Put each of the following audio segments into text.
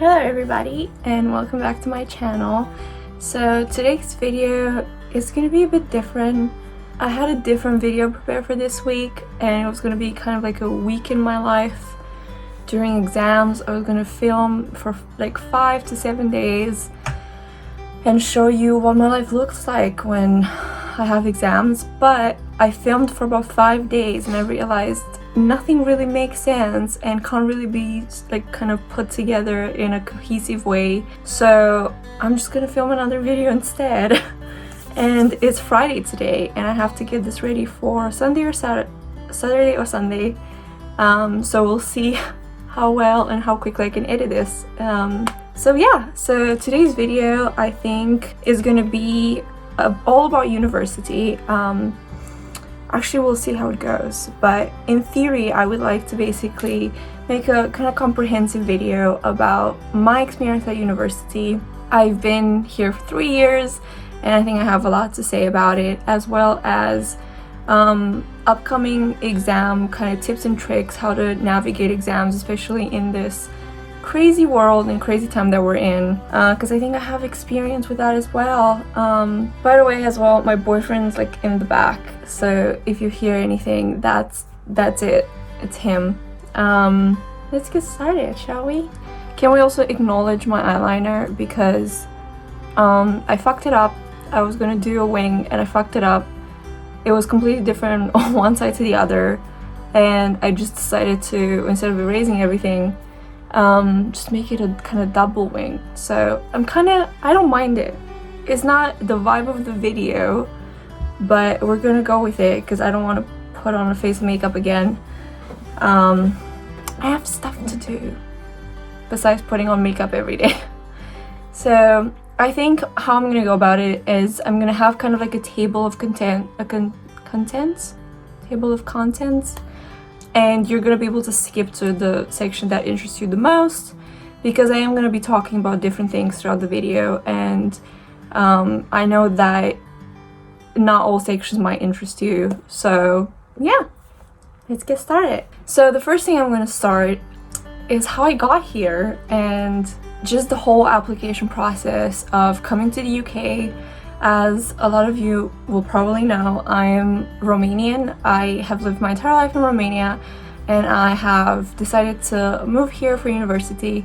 Hello everybody and welcome back to my channel. So today's video is going to be a bit different. I had a different video prepared for this week and it was going to be kind of like a week in my life during exams. I was going to film for like 5 to 7 days and show you what my life looks like when I have exams, but I filmed for about 5 days and I realized nothing really makes sense and can't really be like kind of put together in a cohesive way, so I'm just gonna film another video instead. And it's Friday today and I have to get this ready for Sunday or Saturday or Sunday, so we'll see how well and how quickly I can edit this. So today's video I think is gonna be all about university. Actually, we'll see how it goes, but in theory I would like to basically make a kind of comprehensive video about my experience at university. I've been here for 3 years and I think I have a lot to say about it, as well as upcoming exam kind of tips and tricks, how to navigate exams, especially in this crazy world and crazy time that we're in, because I think I have experience with that as well. By the way, as well, my boyfriend's like in the back, so if you hear anything, that's it, it's him. Let's get started, shall we? Can we also acknowledge my eyeliner, because I fucked it up. I was gonna do a wing and I fucked it up. It was completely different on one side to the other, and I just decided to, instead of erasing everything, just make it a kind of double wing. So I don't mind it. It's not the vibe of the video, but we're gonna go with it because I don't want to put on a face of makeup again. I have stuff to do besides putting on makeup every day. So I think how I'm gonna go about it is I'm gonna have kind of like a table of table of contents, and you're gonna be able to skip to the section that interests you the most, because I am gonna be talking about different things throughout the video, and I know that not all sections might interest you. So yeah, let's get started. So the first thing I'm gonna start is how I got here and just the whole application process of coming to the UK. As a lot of you will probably know, I am Romanian. I have lived my entire life in Romania and I have decided to move here for university,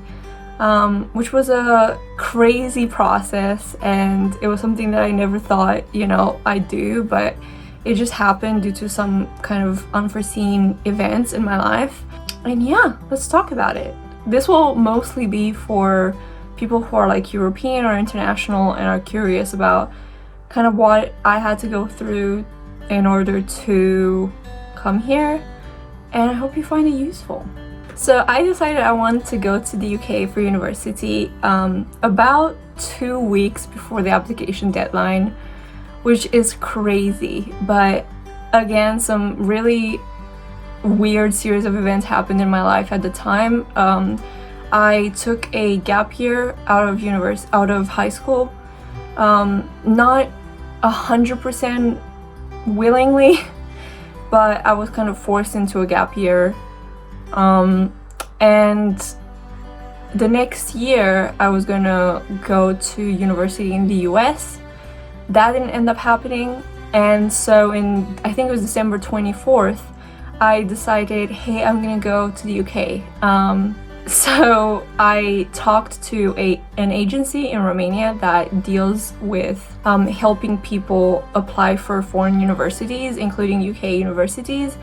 which was a crazy process, and it was something that I never thought, I'd do, but it just happened due to some kind of unforeseen events in my life. And yeah, let's talk about it. This will mostly be for people who are like European or international and are curious about kind of what I had to go through in order to come here, and I hope you find it useful. So I decided I wanted to go to the UK for university about 2 weeks before the application deadline, which is crazy, but again, some really weird series of events happened in my life at the time. I took a gap year out of high school, not 100% willingly, but I was kind of forced into a gap year, and the next year I was gonna go to university in the US. That didn't end up happening, and so I think it was December 24th, I decided, hey, I'm gonna go to the UK. So I talked to an agency in Romania that deals with helping people apply for foreign universities, including UK universities,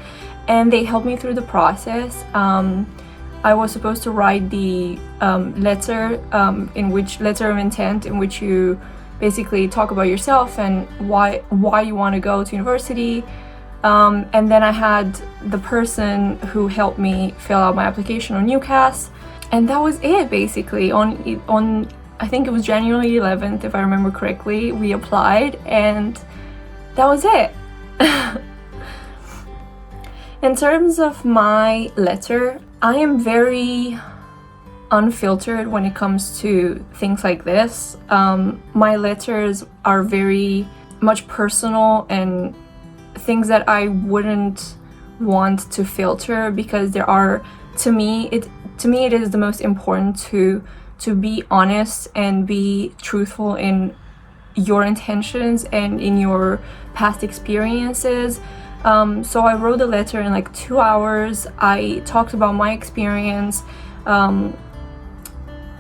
and they helped me through the process. I was supposed to write the letter of intent, in which you basically talk about yourself and why you want to go to university. And then I had the person who helped me fill out my application on UCAS, and that was it basically. On I think it was January 11th, if I remember correctly, we applied, and that was it. In terms of my letter, I am very unfiltered when it comes to things like this. My letters are very much personal and things that I wouldn't want to filter, because there are, to me it is the most important to to be honest and be truthful in your intentions and in your past experiences. So I wrote a letter in like 2 hours. I talked about my experience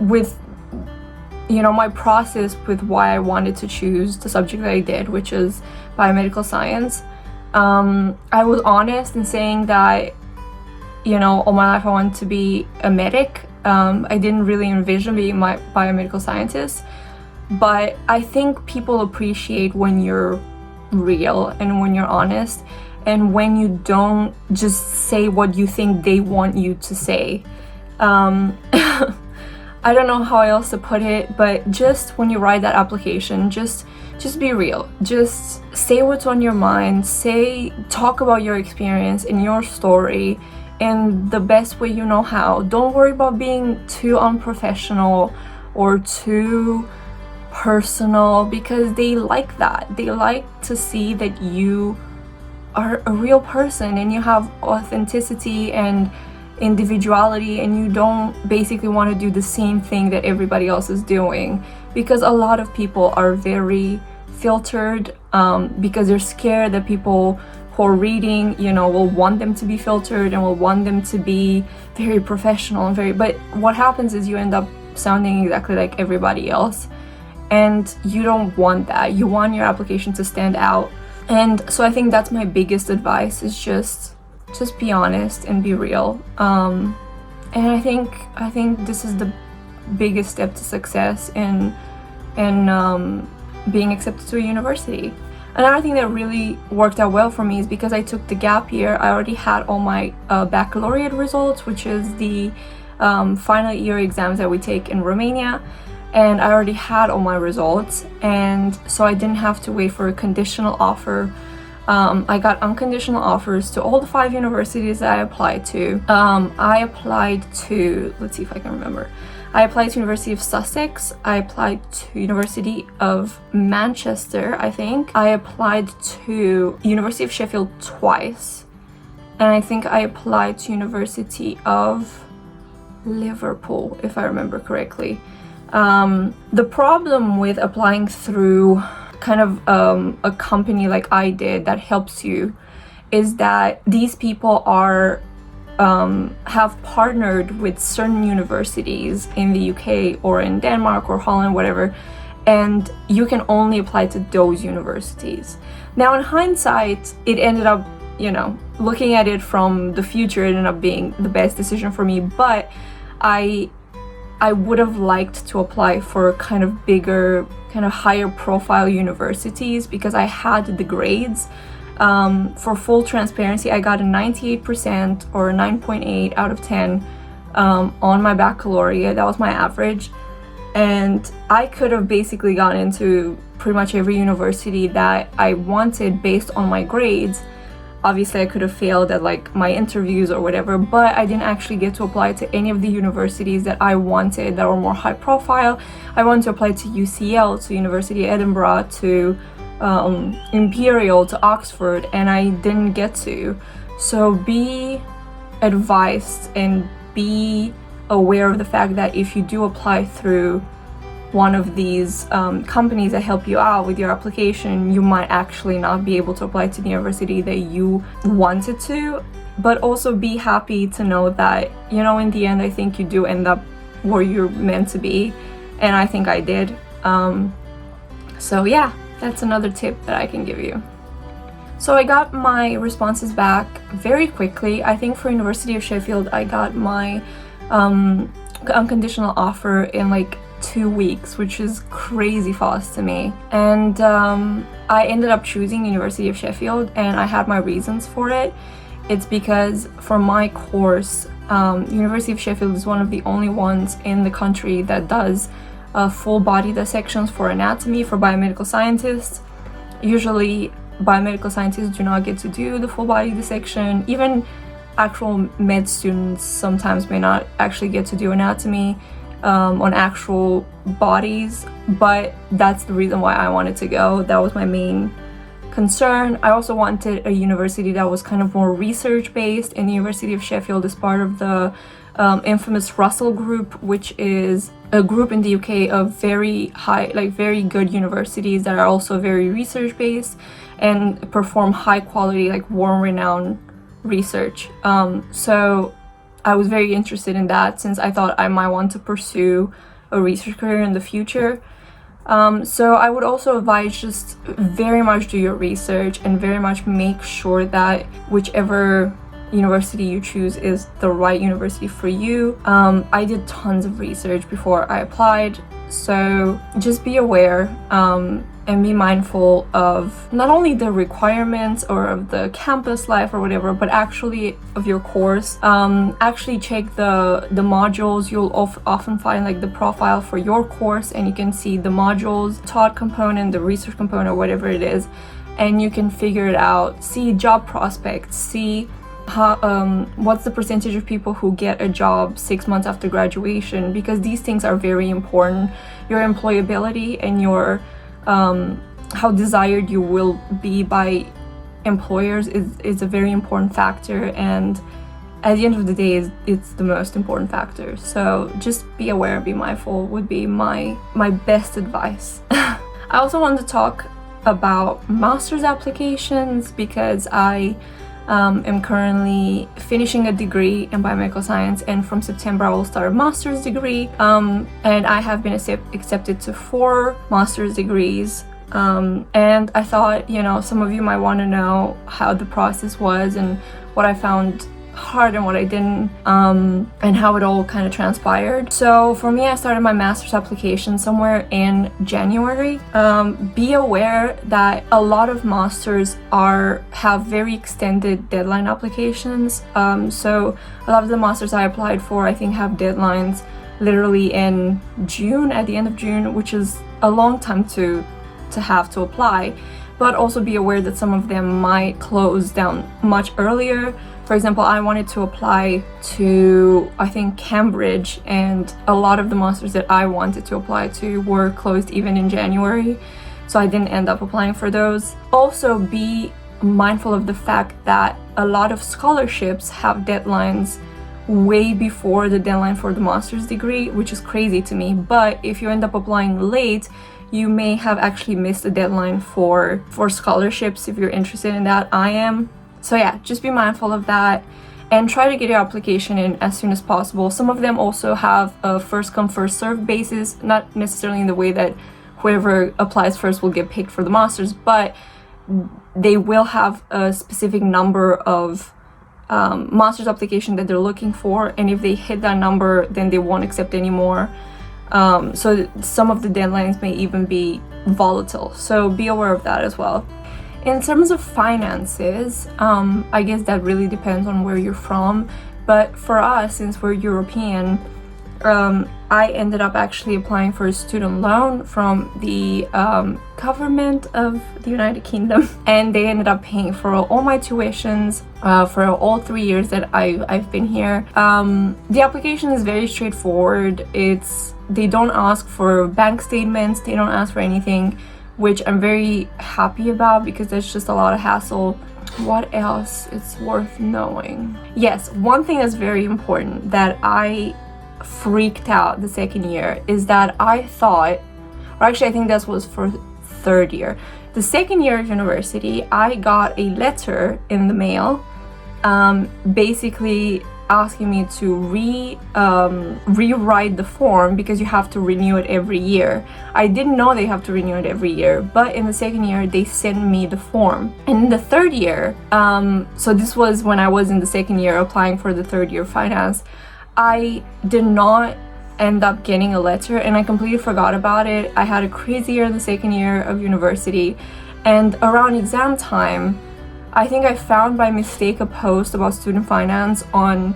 with, you know, my process with why I wanted to choose the subject that I did, which is biomedical science. I was honest in saying that, you know, all my life I wanted to be a medic. I didn't really envision being my biomedical scientist, but I think people appreciate when you're real and when you're honest and when you don't just say what you think they want you to say. I don't know how else to put it, but just when you write that application, just be real. Just say what's on your mind. Talk about your experience and your story in the best way you know how. Don't worry about being too unprofessional or too personal, because they like that. They like to see that you are a real person and you have authenticity and individuality, and you don't basically want to do the same thing that everybody else is doing, because a lot of people are very filtered because they're scared that people who are reading, you know, will want them to be filtered and will want them to be very professional and but what happens is you end up sounding exactly like everybody else, and you don't want that. You want your application to stand out. And so I think that's my biggest advice, is just be honest and be real. And I think this is the biggest step to success in being accepted to a university. Another thing that really worked out well for me is because I took the gap year. I already had all my baccalaureate results, which is the final year exams that we take in Romania, and I already had all my results, and so I didn't have to wait for a conditional offer. I got unconditional offers to all the 5 universities that I applied to. I applied to, let's see if I can remember. I applied to University of Sussex. I applied to University of Manchester, I think. I applied to University of Sheffield twice. And I think I applied to University of Liverpool, if I remember correctly. The problem with applying through kind of a company like I did that helps you is that these people are have partnered with certain universities in the UK or in Denmark or Holland, whatever, and you can only apply to those universities. Now, in hindsight, it ended up, you know, looking at it from the future, it ended up being the best decision for me, but I would have liked to apply for kind of bigger, kind of higher profile universities because I had the grades. For full transparency, I got a 98% or a 9.8 out of 10 on my baccalaureate. That was my average. And I could have basically gotten into pretty much every university that I wanted based on my grades. Obviously, I could have failed at like my interviews or whatever, but I didn't actually get to apply to any of the universities that I wanted that were more high profile. I wanted to apply to UCL, to University of Edinburgh, to Imperial, to Oxford, and I didn't get to. So be advised and be aware of the fact that if you do apply through one of these companies that help you out with your application, you might actually not be able to apply to the university that you wanted to. But also be happy to know that, you know, in the end, I think you do end up where you're meant to be, and I think I did. So yeah, that's another tip that I can give you. So I got my responses back very quickly. I think for University of Sheffield, I got my unconditional offer in like 2 weeks, which is crazy fast to me. And I ended up choosing University of Sheffield, and I had my reasons for it. It's because for my course, University of Sheffield is one of the only ones in the country that does full body dissections for anatomy for biomedical scientists. Usually biomedical scientists do not get to do the full body dissection. Even actual med students sometimes may not actually get to do anatomy on actual bodies, but that's the reason why I wanted to go. That was my main concern. I also wanted a university that was kind of more research based, and the University of Sheffield is part of the infamous Russell Group, which is a group in the UK of very high, like very good universities that are also very research based and perform high quality, like world renowned research. So I was very interested in that, since I thought I might want to pursue a research career in the future. So I would also advise, just very much do your research and very much make sure that whichever university you choose is the right university for you. I did tons of research before I applied, so just be aware and be mindful of not only the requirements or of the campus life or whatever, but actually of your course. Actually check the modules. You'll often find like the profile for your course, and you can see the modules, taught component, the research component, or whatever it is, and you can figure it out. See job prospects, see how, what's the percentage of people who get a job 6 months after graduation, because these things are very important. Your employability and your how desired you will be by employers is a very important factor, and at the end of the day it's the most important factor. So just be aware, be mindful would be my best advice. I also want to talk about master's applications, because I am currently finishing a degree in biomedical science, and from September I will start a master's degree, and I have been accepted to 4 master's degrees, and I thought, you know, some of you might want to know how the process was and what I found hard and what I didn't, and how it all kind of transpired. So for me, I started my master's application somewhere in January. Be aware that a lot of masters have very extended deadline applications. So a lot of the masters I applied for, I think, have deadlines literally in June, at the end of June, which is a long time to have to apply. But also be aware that some of them might close down much earlier. For example, I wanted to apply to, I think, Cambridge, and a lot of the masters that I wanted to apply to were closed even in January, so I didn't end up applying for those. Also, be mindful of the fact that a lot of scholarships have deadlines way before the deadline for the master's degree, which is crazy to me. But if you end up applying late, you may have actually missed the deadline for scholarships if you're interested in that. I am. So yeah, just be mindful of that and try to get your application in as soon as possible. Some of them also have a first come first served basis, not necessarily in the way that whoever applies first will get picked for the masters, but they will have a specific number of master's application that they're looking for, and if they hit that number, then they won't accept anymore. So some of the deadlines may even be volatile, so be aware of that as well. In terms of finances, I guess that really depends on where you're from, but for us, since we're European, I ended up actually applying for a student loan from the government of the United Kingdom, and they ended up paying for all my tuitions for all 3 years that I've been here. The application is very straightforward. They don't ask for bank statements, they don't ask for anything, which I'm very happy about, because there's just a lot of hassle. What else is worth knowing? Yes, one thing that's very important that I freaked out the second year is that I thought, or actually I think that was for third year. The second year of university, I got a letter in the mail basically asking me to rewrite the form, because you have to renew it every year. I didn't know they have to renew it every year, but in the second year they sent me the form. And in the third year, so this was when I was in the second year applying for the third year finance, I did not end up getting a letter, and I completely forgot about it. I had a crazy year in the second year of university, and around exam time, I think I found by mistake a post about student finance on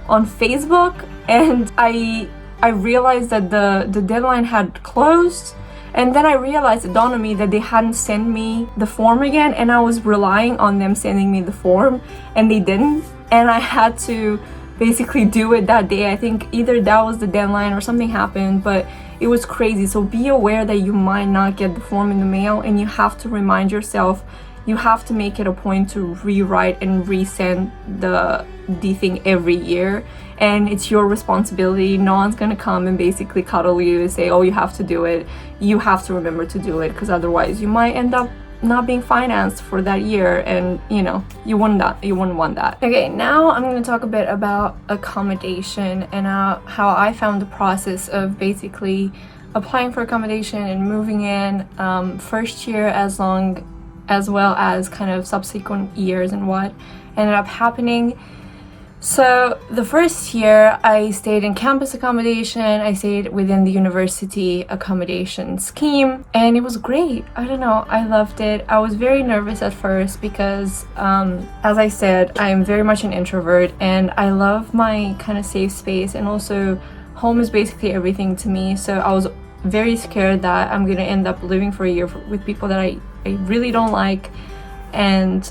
Facebook, and I realized that the deadline had closed, and then I realized, it dawned on me that they hadn't sent me the form again, and I was relying on them sending me the form, and they didn't, and I had to basically do it that day. I think either that was the deadline or something happened, but it was crazy. So be aware that you might not get the form in the mail, and you have to remind yourself you have to make it a point to rewrite and resend the thing every year, and it's your responsibility. No one's gonna come and basically cuddle you and say, oh, you have to do it. You have to remember to do it, because otherwise you might end up not being financed for that year, and you know, you wouldn't want that. Okay, now I'm going to talk a bit about accommodation and how I found the process of basically applying for accommodation and moving in first year, as well as kind of subsequent years and what ended up happening. So the first year I stayed in campus accommodation. I stayed within the university accommodation scheme, and it was great. I don't know, I loved it. I was very nervous at first because as I said, I'm very much an introvert and I love my kind of safe space, and also home is basically everything to me. So I was very scared that I'm gonna end up living for a year with people that I really don't like, and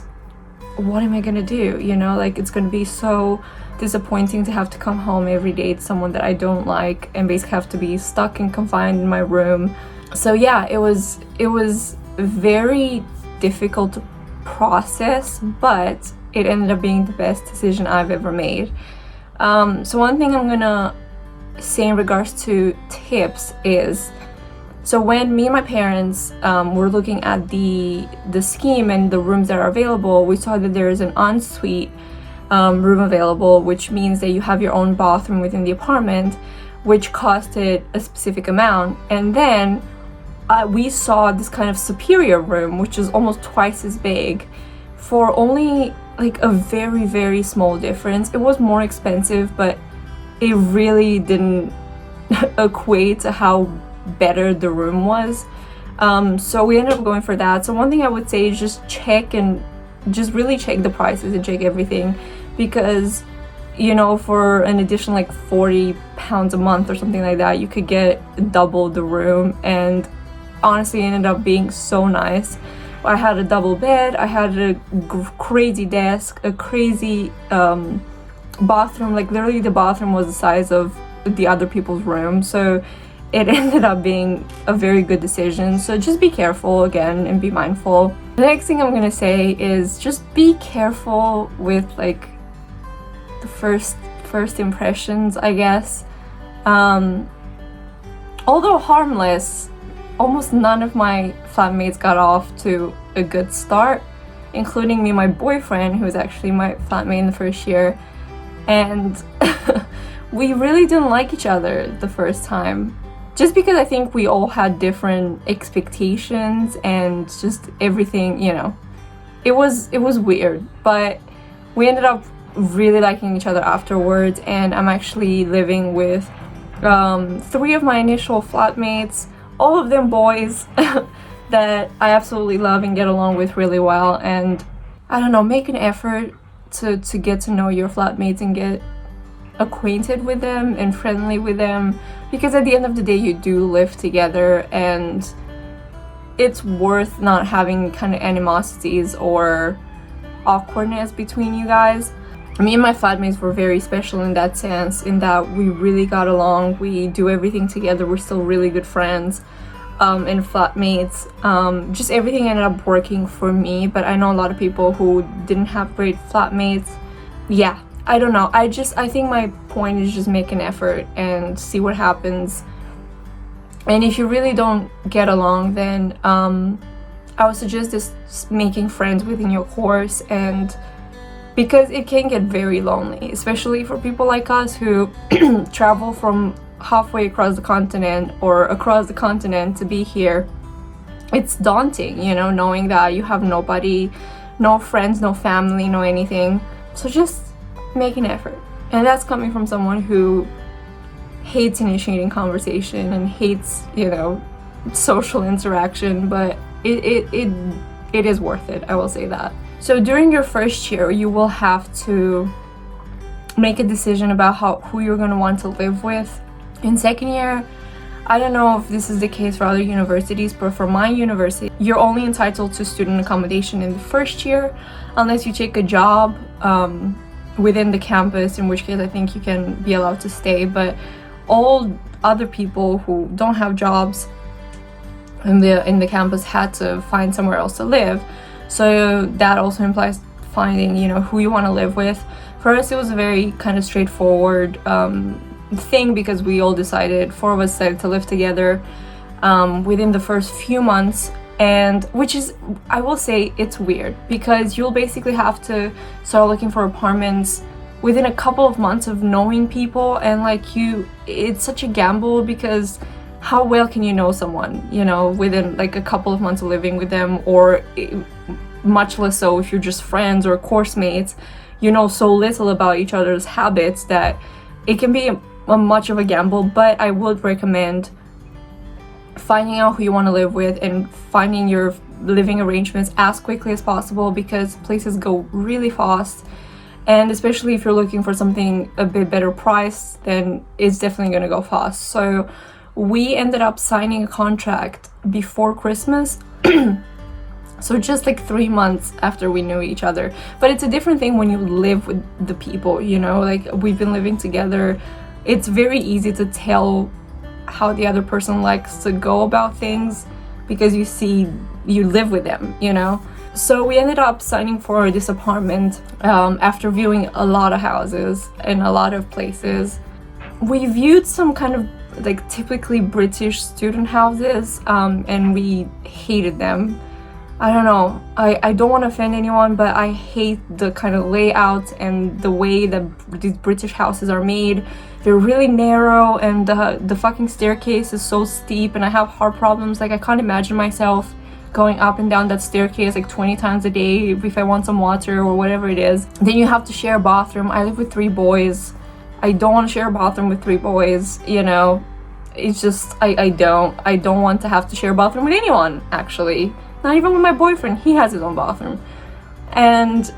what am I gonna do? You know, like, it's gonna be so disappointing to have to come home every day to someone that I don't like and basically have to be stuck and confined in my room. So yeah, it was a very difficult process, but it ended up being the best decision I've ever made. So one thing I'm gonna say in regards to tips is, so when me and my parents were looking at the scheme and the rooms that are available, we saw that there is an ensuite room available, which means that you have your own bathroom within the apartment, which costed a specific amount. And then we saw this kind of superior room, which is almost twice as big, for only like a very, very small difference. It was more expensive, but it really didn't equate to how better the room was. So we ended up going for that. So one thing I would say is just really check the prices and check everything, because you know, for an additional like £40 a month or something like that, you could get double the room, and honestly it ended up being so nice. I had a double bed, I had a crazy desk, a crazy bathroom. Like literally the bathroom was the size of the other people's room, so it ended up being a very good decision. So just be careful again and be mindful. The next thing I'm gonna say is just be careful with like the first impressions, I guess. Although harmless, almost none of my flatmates got off to a good start, including me and my boyfriend, who was actually my flatmate in the first year. And we really didn't like each other the first time, just because I think we all had different expectations and just everything, you know. It was weird, but we ended up really liking each other afterwards, and I'm actually living with 3 of my initial flatmates, all of them boys that I absolutely love and get along with really well. And I don't know, make an effort to get to know your flatmates and get acquainted with them and friendly with them, because at the end of the day you do live together, and it's worth not having kind of animosities or awkwardness between you guys. Me and my flatmates were very special in that sense, in that we really got along, we do everything together, we're still really good friends and flatmates. Just everything ended up working for me, but I know a lot of people who didn't have great flatmates. Yeah, I don't know, I think my point is just make an effort and see what happens. And if you really don't get along, then I would suggest just making friends within your course, and because it can get very lonely, especially for people like us who travel from halfway across the continent or across the continent to be here. It's daunting, you know, knowing that you have nobody, no friends, no family, no anything. So just make an effort. And that's coming from someone who hates initiating conversation and hates, you know, social interaction, but it is worth it, I will say that. So during your first year, you will have to make a decision about who you're going to want to live with. In second year, I don't know if this is the case for other universities, but for my university, you're only entitled to student accommodation in the first year unless you take a job within the campus, in which case I think you can be allowed to stay. But all other people who don't have jobs in the campus had to find somewhere else to live. So that also implies finding, you know, who you want to live with. For us, it was a very kind of straightforward thing, because we all decided, 4 of us decided to live together within the first few months. And which is, I will say, it's weird, because you'll basically have to start looking for apartments within a couple of months of knowing people, and like it's such a gamble, because how well can you know someone, you know, within like a couple of months of living with them, or much less so if you're just friends or course mates. You know so little about each other's habits that it can be a much of a gamble. But I would recommend finding out who you want to live with and finding your living arrangements as quickly as possible, because places go really fast. And especially if you're looking for something a bit better priced, then it's definitely going to go fast. So we ended up signing a contract before Christmas. So just like 3 months after we knew each other. But it's a different thing when you live with the people, you know, like we've been living together. It's very easy to tell how the other person likes to go about things, because you live with them, you know. So we ended up signing for this apartment after viewing a lot of houses in a lot of places. We viewed some kind of like typically British student houses, and we hated them. I don't know, I don't want to offend anyone, but I hate the kind of layout and the way that these British houses are made. They're really narrow, and the fucking staircase is so steep, and I have heart problems. Like, I can't imagine myself going up and down that staircase like 20 times a day if I want some water or whatever it is. Then you have to share a bathroom. I live with 3 boys. I don't want to share a bathroom with 3 boys, you know. It's just, I don't want to have to share a bathroom with anyone, actually. Not even with my boyfriend. He has his own bathroom. And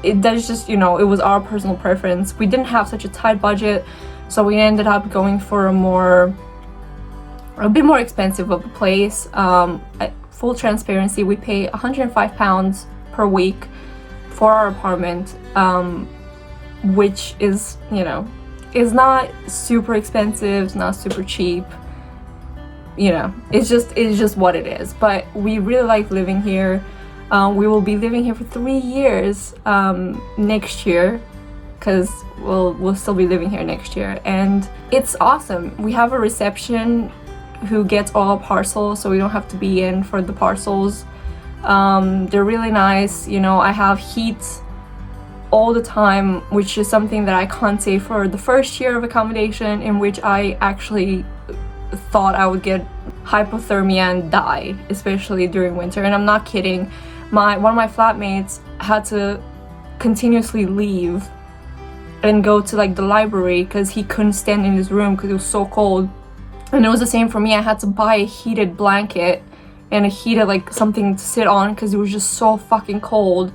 that's just, you know, it was our personal preference. We didn't have such a tight budget, so we ended up going for a bit more expensive of a place. Full transparency, we pay £105 per week for our apartment, which is, you know, is not super expensive, it's not super cheap. You know, it's just what it is. But we really like living here. We will be living here for 3 years next year, because we'll still be living here next year, and it's awesome. We have a reception who gets all our parcels, so we don't have to be in for the parcels. They're really nice. You know, I have heat all the time, which is something that I can't say for the first year of accommodation, in which I actually thought I would get hypothermia and die, especially during winter. And I'm not kidding. One of my flatmates had to continuously leave and go to like the library because he couldn't stand in his room because it was so cold. And it was the same for me. I had to buy a heated blanket and a heated like something to sit on because it was just so fucking cold.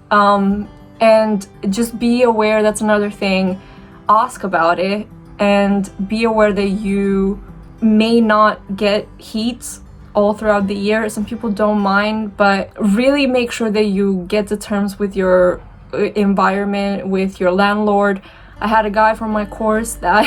And just be aware, that's another thing. Ask about it, and be aware that you may not get heat all throughout the year. Some people don't mind, but really make sure that you get to terms with your environment, with your landlord. I had a guy from my course that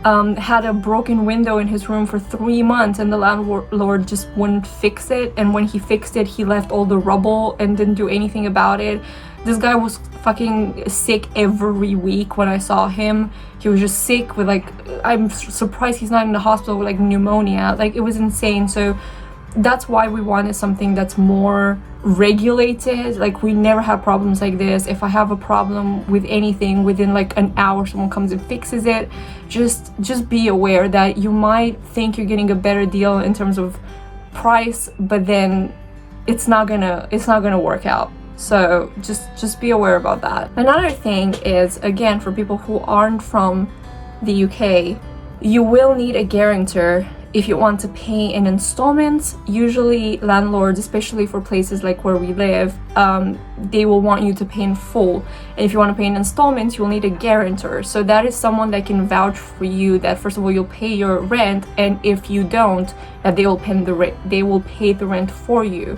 had a broken window in his room for 3 months, and the landlord just wouldn't fix it. And when he fixed it, he left all the rubble and didn't do anything about it. This guy was fucking sick every week when I saw him. He was just sick with like, I'm surprised he's not in the hospital with like pneumonia. Like, it was insane. So that's why we wanted something that's more regulated. Like, we never have problems like this. If I have a problem with anything, within like an hour someone comes and fixes it. Just be aware that you might think you're getting a better deal in terms of price, but then it's not gonna work out. So just be aware about that. Another thing is, again, for people who aren't from the UK, you will need a guarantor if you want to pay in installments. Usually landlords, especially for places like where we live, they will want you to pay in full. And if you want to pay in installments, you'll need a guarantor. So that is someone that can vouch for you that, first of all, you'll pay your rent, and if you don't, that they will pay the rent for you.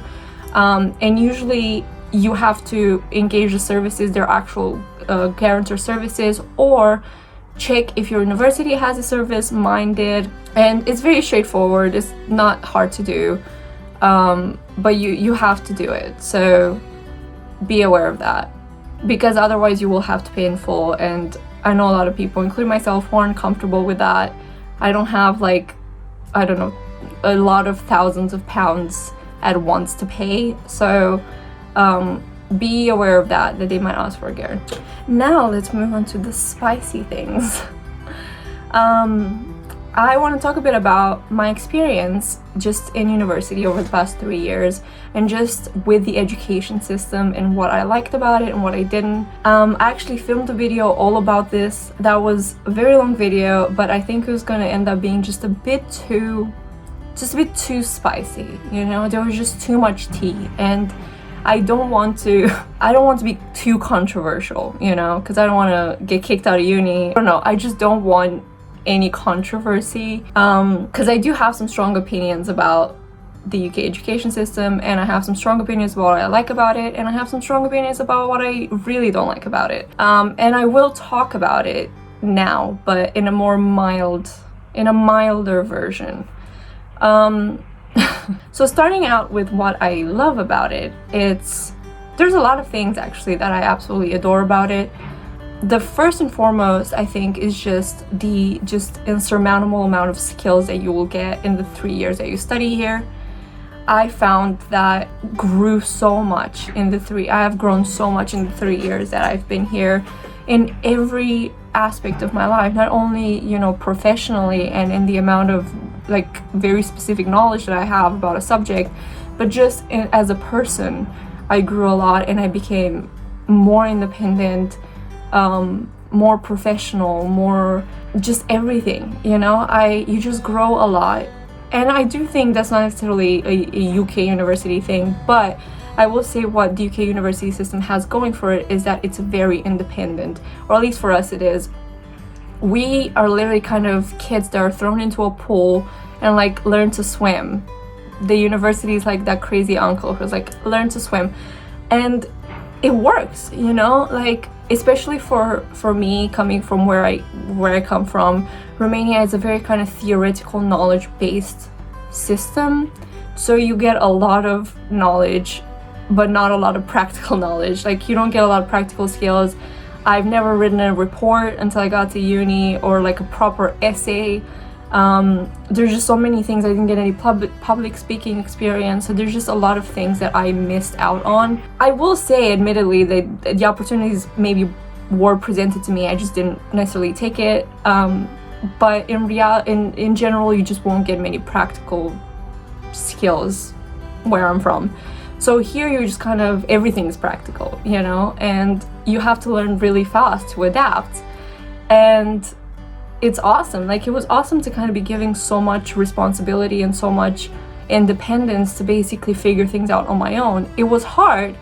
And usually you have to engage the services, their actual guarantor services, or check if your university has a service. Mine did, and it's very straightforward. It's not hard to do. but you have to do it, so be aware of that, because otherwise you will have to pay in full. And I know a lot of people, including myself, who aren't comfortable with that. I don't have, like, I don't know, a lot of thousands of pounds at once to pay, so be aware of that they might ask for a guarantee. Now let's move on to the spicy things. I want to talk a bit about my experience just in university over the past 3 years, and just with the education system and what I liked about it and what I didn't. I actually filmed a video all about this. That was a very long video, but I think it was going to end up being just a bit too spicy, you know? There was just too much tea, and I don't want to be too controversial, you know, because I don't want to get kicked out of uni. I don't know, I just don't want any controversy, because I do have some strong opinions about the UK education system, and I have some strong opinions about what I like about it, and I have some strong opinions about what I really don't like about it. And I will talk about it now, but in a milder version. So starting out with what I love about it, there's a lot of things actually that I absolutely adore about it. The first and foremost, I think, is just the insurmountable amount of skills that you will get in the 3 years that you study here. I found that grew so much in I have grown so much in the 3 years that I've been here, in every aspect of my life, not only, you know, professionally and in the amount of, like, very specific knowledge that I have about a subject, but just as a person. I grew a lot, and I became more independent, more professional, more just everything, you know? You just grow a lot. And I do think that's not necessarily a UK university thing, but I will say what the UK university system has going for it is that it's very independent, or at least for us it is. We are literally kind of kids that are thrown into a pool and, like, learn to swim. The university is like that crazy uncle who's like, learn to swim, and it works, you know? Like, especially for me, coming from where I come from, Romania is a very kind of theoretical, knowledge-based system. So you get a lot of knowledge, but not a lot of practical knowledge. Like, you don't get a lot of practical skills. I've never written a report until I got to uni, or like a proper essay. There's just so many things. I didn't get any public speaking experience, so there's just a lot of things that I missed out on. I will say, admittedly, that the opportunities maybe were presented to me, I just didn't necessarily take it. But in general, you just won't get many practical skills where I'm from. So here you're just kind of, everything's practical, you know, and you have to learn really fast to adapt. And it's awesome. Like, it was awesome to kind of be given so much responsibility and so much independence to basically figure things out on my own. It was hard,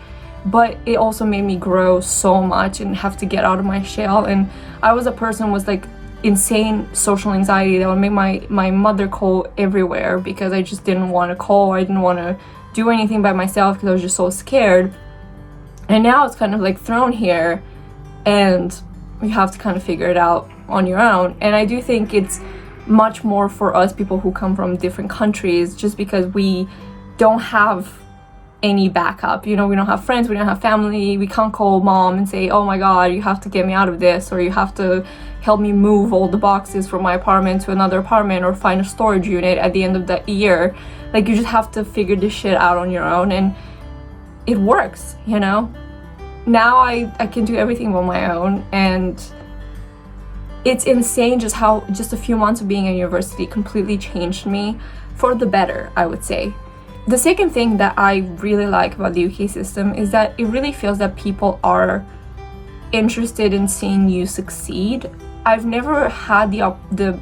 but it also made me grow so much and have to get out of my shell. And I was a person with, like, insane social anxiety that would make my mother call everywhere, because I just didn't want to call. I didn't want to do anything by myself because I was just so scared. And now it's kind of like thrown here, and you have to kind of figure it out on your own. And I do think it's much more for us people who come from different countries, just because we don't have any backup, you know? We don't have friends, we don't have family. We can't call mom and say, oh my god, you have to get me out of this, or you have to help me move all the boxes from my apartment to another apartment, or find a storage unit at the end of the year. Like, you just have to figure this shit out on your own, and it works, you know? Now I can do everything on my own, and it's insane just how just a few months of being in university completely changed me for the better, I would say. The second thing that I really like about the UK system is that it really feels that people are interested in seeing you succeed. I've never had the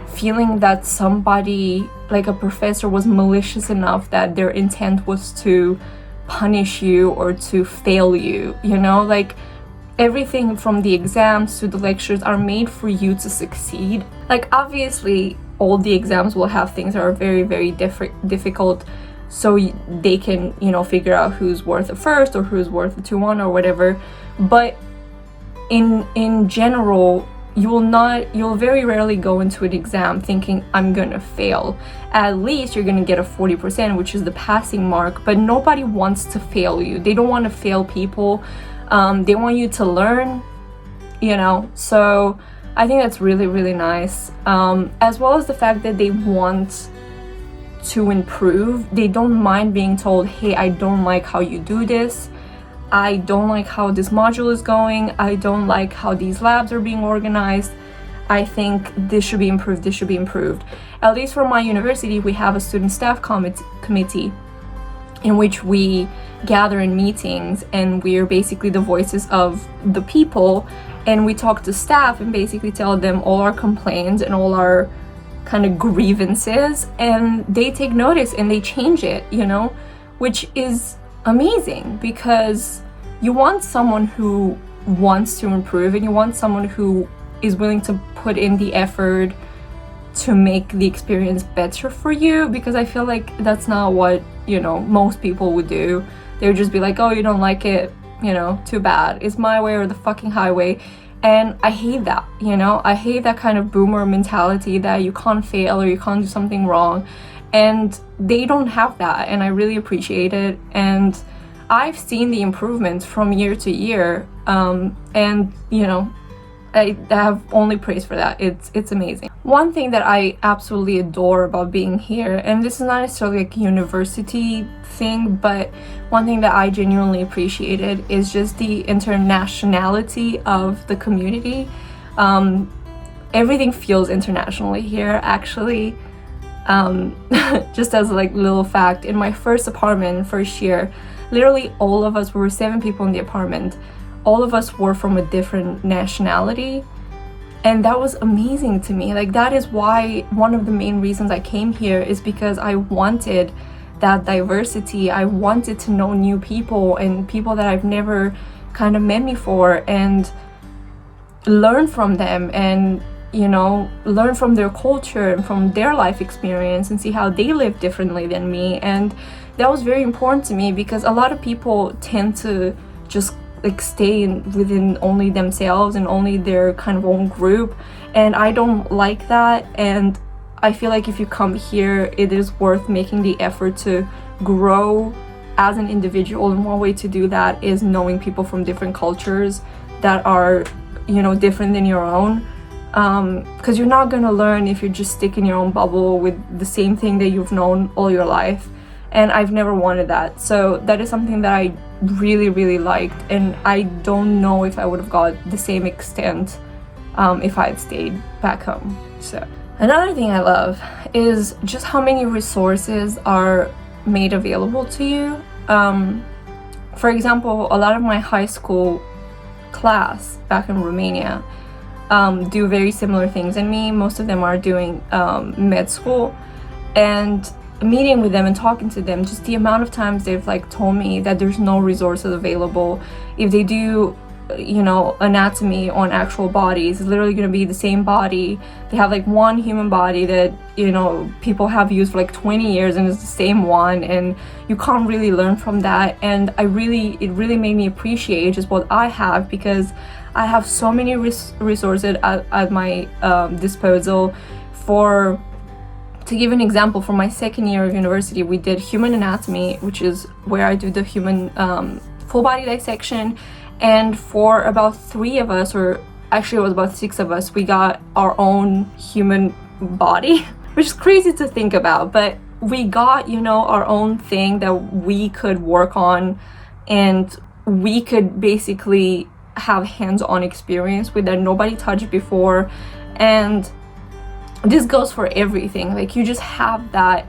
feeling that somebody, like a professor, was malicious enough that their intent was to punish you or to fail you, you know? Like, everything from the exams to the lectures are made for you to succeed. Like, obviously all the exams will have things that are very, very difficult, so they can, you know, figure out who's worth a first or who's worth a 2-1 or whatever. But in general, you'll very rarely go into an exam thinking I'm gonna fail. At least you're gonna get a 40%, which is the passing mark, but nobody wants to fail you. They don't want to fail people. They want you to learn, you know. So I think that's really, really nice, as well as the fact that they want to improve. They don't mind being told, hey, I don't like how you do this, I don't like how this module is going, I don't like how these labs are being organized, I think this should be improved, this should be improved. At least for my university, we have a student staff committee in which we gather in meetings, and we're basically the voices of the people, and we talk to staff and basically tell them all our complaints and all our kind of grievances, and they take notice and they change it, you know, which is amazing, because you want someone who wants to improve, and you want someone who is willing to put in the effort to make the experience better for you, because I feel like that's not what, you know, most people would do. They would just be like, oh, you don't like it, you know, too bad, it's my way or the fucking highway. And I hate that, you know, I hate that kind of boomer mentality that you can't fail or you can't do something wrong, and they don't have that, and I really appreciate it. And I've seen the improvements from year to year, and you know, I have only praise for that. It's amazing. One thing that I absolutely adore about being here, and this is not necessarily like a university thing, but one thing that I genuinely appreciated is just the internationality of the community. Everything feels internationally here, actually. Just as a like little fact, in my first apartment, first year, literally all of us, we were 7 people in the apartment, all of us were from a different nationality, and that was amazing to me. Like, that is why one of the main reasons I came here is because I wanted that diversity. I wanted to know new people and people that I've never kind of met before, and learn from them, and you know, learn from their culture and from their life experience, and see how they live differently than me. And that was very important to me, because a lot of people tend to just like stay within only themselves and only their kind of own group, and I don't like that. And I feel like if you come here, it is worth making the effort to grow as an individual, and one way to do that is knowing people from different cultures that are, you know, different than your own, because you're not gonna learn if you just stick in your own bubble with the same thing that you've known all your life, and I've never wanted that. So that is something that I really, really liked, and I don't know if I would have got the same extent if I had stayed back home. So another thing I love is just how many resources are made available to you. For example, a lot of my high school class back in Romania do very similar things than me. Most of them are doing med school, and meeting with them and talking to them, just the amount of times they've like told me that there's no resources available. If they do, you know, anatomy on actual bodies, it's literally going to be the same body. They have like one human body that, you know, people have used for like 20 years, and it's the same one, and you can't really learn from that. And it really made me appreciate just what I have, because I have so many resources at my disposal. To give an example, for my second year of university, we did human anatomy, which is where I do the human full body dissection. And for about 3 of us, or actually it was about 6 of us, we got our own human body, which is crazy to think about, but we got, you know, our own thing that we could work on, and we could basically have hands-on experience with that nobody touched before. And this goes for everything. Like, you just have that,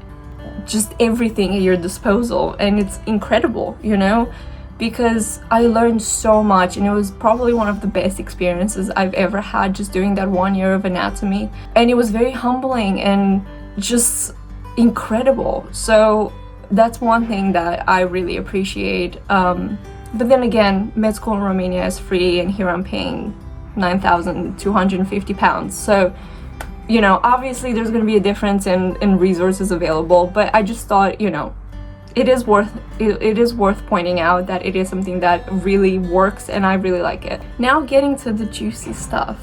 just everything at your disposal, and it's incredible, you know, because I learned so much, and it was probably one of the best experiences I've ever had, just doing that 1 year of anatomy. And it was very humbling and just incredible. So that's one thing that I really appreciate. But then again, med school in Romania is free, and here I'm paying £9,250. So, you know, obviously there's going to be a difference in resources available, but I just thought, you know, it is worth pointing out that it is something that really works, and I really like it. Now getting to the juicy stuff.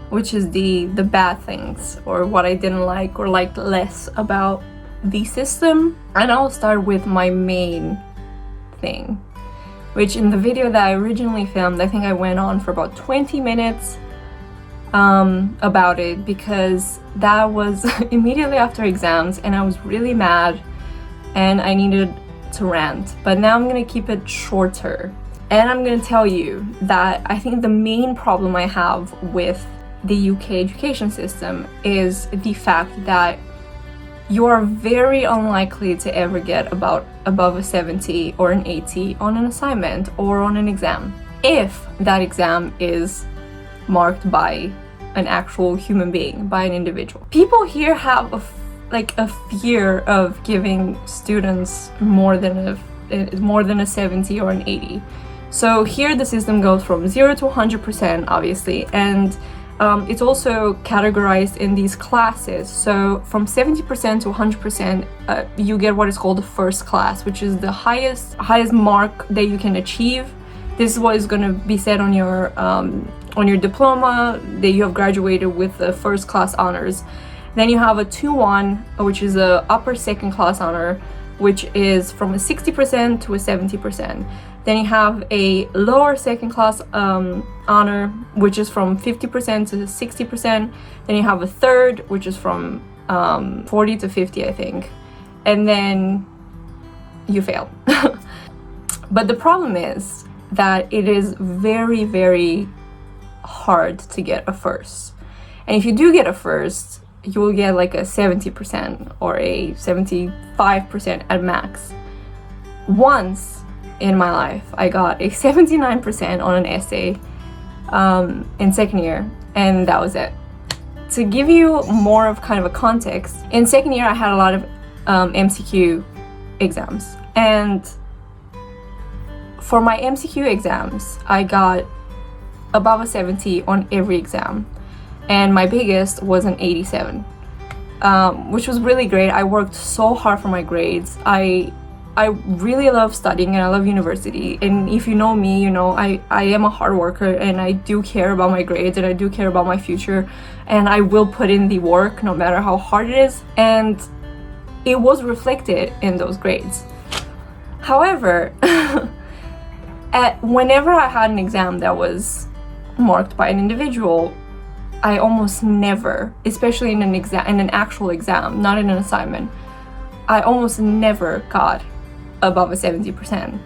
which is the bad things, or what I didn't like or liked less about the system. And I'll start with my main thing, which in the video that I originally filmed, I think I went on for about 20 minutes about it, because that was immediately after exams and I was really mad and I needed to rant. But now I'm gonna keep it shorter, and I'm gonna tell you that I think the main problem I have with the UK education system is the fact that you are very unlikely to ever get above a 70 or an 80 on an assignment or on an exam, if that exam is marked by an actual human being, by an individual. People here have a fear of giving students more than a 70 or an 80. So here the system goes from 0 to 100%, obviously, and it's also categorized in these classes. So from 70% to 100%, you get what is called the first class, which is the highest mark that you can achieve. This is what is going to be said on your diploma, that you have graduated with the first class honors. Then you have a 2-1, which is a upper second class honor, which is from a 60% to a 70%. Then you have a lower second class honor, which is from 50% to 60%. Then you have a third, which is from 40 to 50, I think. And then you fail. But the problem is that it is very, very hard to get a first. And if you do get a first, you will get like a 70% or a 75% at max. Once in my life, I got a 79% on an essay in second year, and that was it. To give you more of kind of a context, in second year I had a lot of MCQ exams, and for my MCQ exams I got above a 70 on every exam, and my biggest was an 87, which was really great. I worked so hard for my grades. I really love studying and I love university, and if you know me, you know I am a hard worker, and I do care about my grades, and I do care about my future, and I will put in the work no matter how hard it is, and it was reflected in those grades. However, whenever I had an exam that was marked by an individual, I almost never, especially in an actual exam, not in an assignment, I almost never got above a 70%.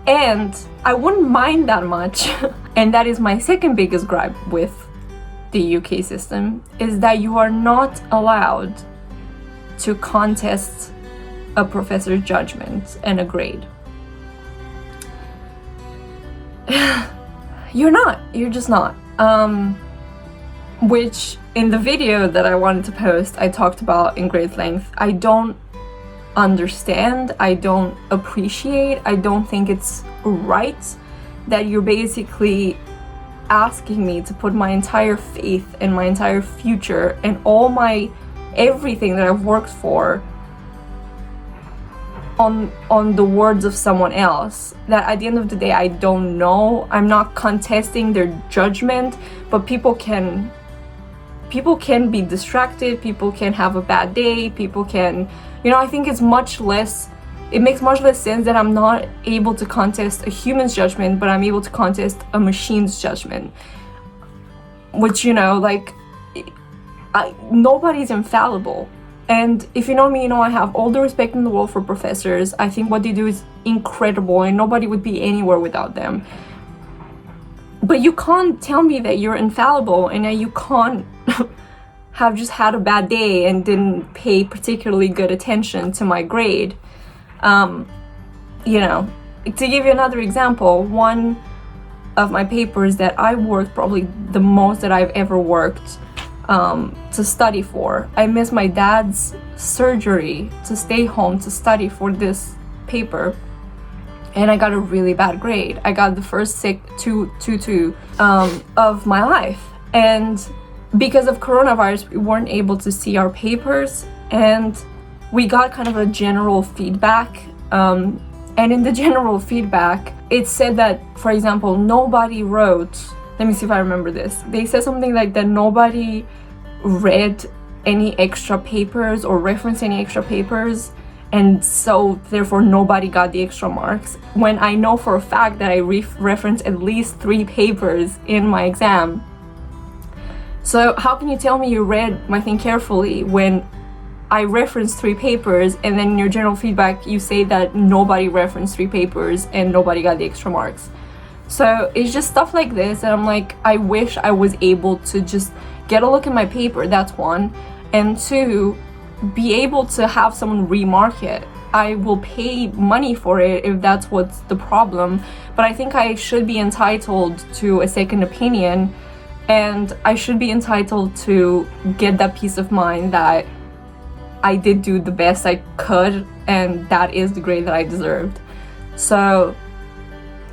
And I wouldn't mind that much, and that is my second biggest gripe with the UK system, is that you are not allowed to contest a professor's judgment and a grade. You're just not. Which in the video that I wanted to post, I talked about in great length. I don't understand, I don't appreciate, I don't think it's right that you're basically asking me to put my entire faith and my entire future and everything that I've worked for on the words of someone else, that at the end of the day I don't know. I'm not contesting their judgment, but people can be distracted, people can have a bad day, people can, I think it makes much less sense that I'm not able to contest a human's judgment, but I'm able to contest a machine's judgment. Which, nobody's infallible. And if you know me, I have all the respect in the world for professors. I think what they do is incredible, and nobody would be anywhere without them. But you can't tell me that you're infallible and that you can't have just had a bad day and didn't pay particularly good attention to my grade. To give you another example, one of my papers that I worked probably the most that I've ever worked to study for, I missed my dad's surgery to stay home to study for this paper, and I got a really bad grade. I got the first 2.2 of my life, and because of coronavirus we weren't able to see our papers, and we got kind of a general feedback And in the general feedback, it said that, for example, nobody wrote, let me see if I remember this. They said something like that nobody read any extra papers or referenced any extra papers, and so therefore nobody got the extra marks, when I know for a fact that I referenced at least 3 papers in my exam. So how can you tell me you read my thing carefully when I referenced 3 papers, and then in your general feedback you say that nobody referenced 3 papers and nobody got the extra marks? So it's just stuff like this, and I'm like, I wish I was able to just get a look at my paper, that's one, and 2, be able to have someone remark it. I will pay money for it if that's what's the problem, but I think I should be entitled to a second opinion, and I should be entitled to get that peace of mind that I did do the best I could, and that is the grade that I deserved. So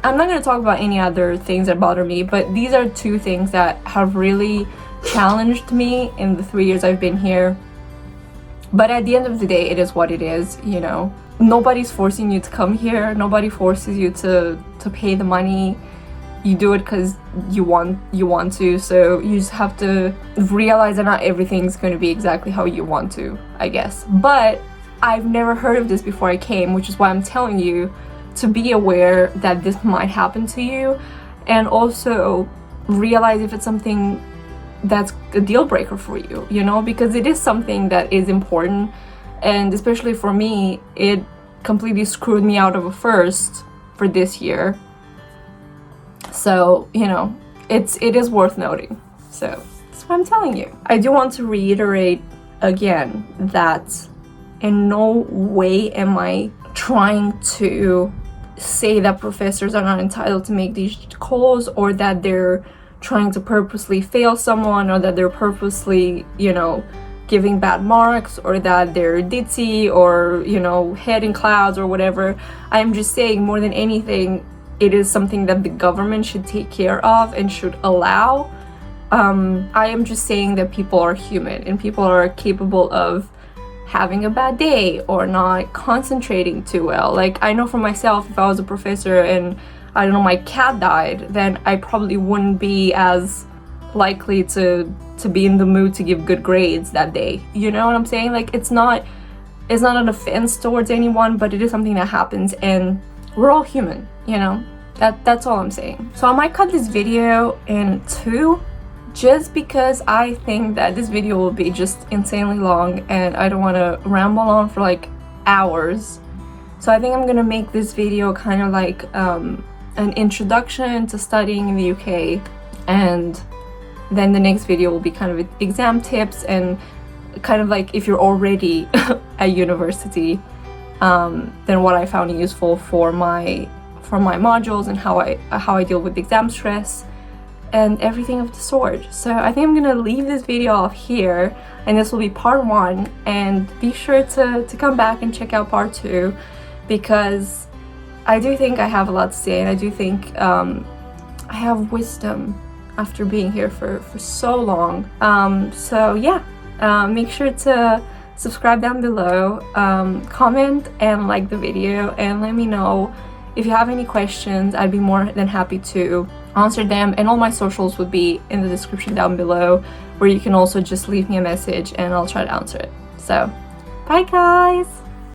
I'm not going to talk about any other things that bother me, but these are 2 things that have really challenged me in the 3 years I've been here. But at the end of the day, it is what it is, you know. Nobody's forcing you to come here. Nobody forces you to pay the money. You do it because you want to, so you just have to realize that not everything's going to be exactly how you want to, I guess. But I've never heard of this before I came, which is why I'm telling you to be aware that this might happen to you, and also realize if it's something that's a deal breaker for you, you know, because it is something that is important, and especially for me, it completely screwed me out of a first for this year. So, you know, it is worth noting. So that's what I'm telling you. I do want to reiterate again that in no way am I trying to say that professors are not entitled to make these calls, or that they're trying to purposely fail someone, or that they're purposely, you know, giving bad marks, or that they're ditzy, or, you know, head in clouds or whatever. I'm just saying, more than anything, it is something that the government should take care of and should allow. I am just saying that people are human, and people are capable of having a bad day or not concentrating too well. Like, I know for myself, if I was a professor and, I don't know, my cat died, then I probably wouldn't be as likely to be in the mood to give good grades that day. You know what I'm saying? Like, it's not an offense towards anyone, but it is something that happens, and we're all human, you know? That's all I'm saying. So I might cut this video in 2, just because I think that this video will be just insanely long, and I don't want to ramble on for like hours. So I think I'm gonna make this video kind of like an introduction to studying in the UK, and then the next video will be kind of exam tips, and kind of like if you're already at university, then what I found useful for my modules, and how I deal with exam stress and everything of the sort. So I think I'm gonna leave this video off here, and this will be part 1, and be sure to come back and check out part 2, because I do think I have a lot to say, and I do think I have wisdom after being here for so long. So yeah, make sure to subscribe down below, comment and like the video, and let me know if you have any questions. I'd be more than happy to answer them, and all my socials would be in the description down below, where you can also just leave me a message and I'll try to answer it. So bye guys!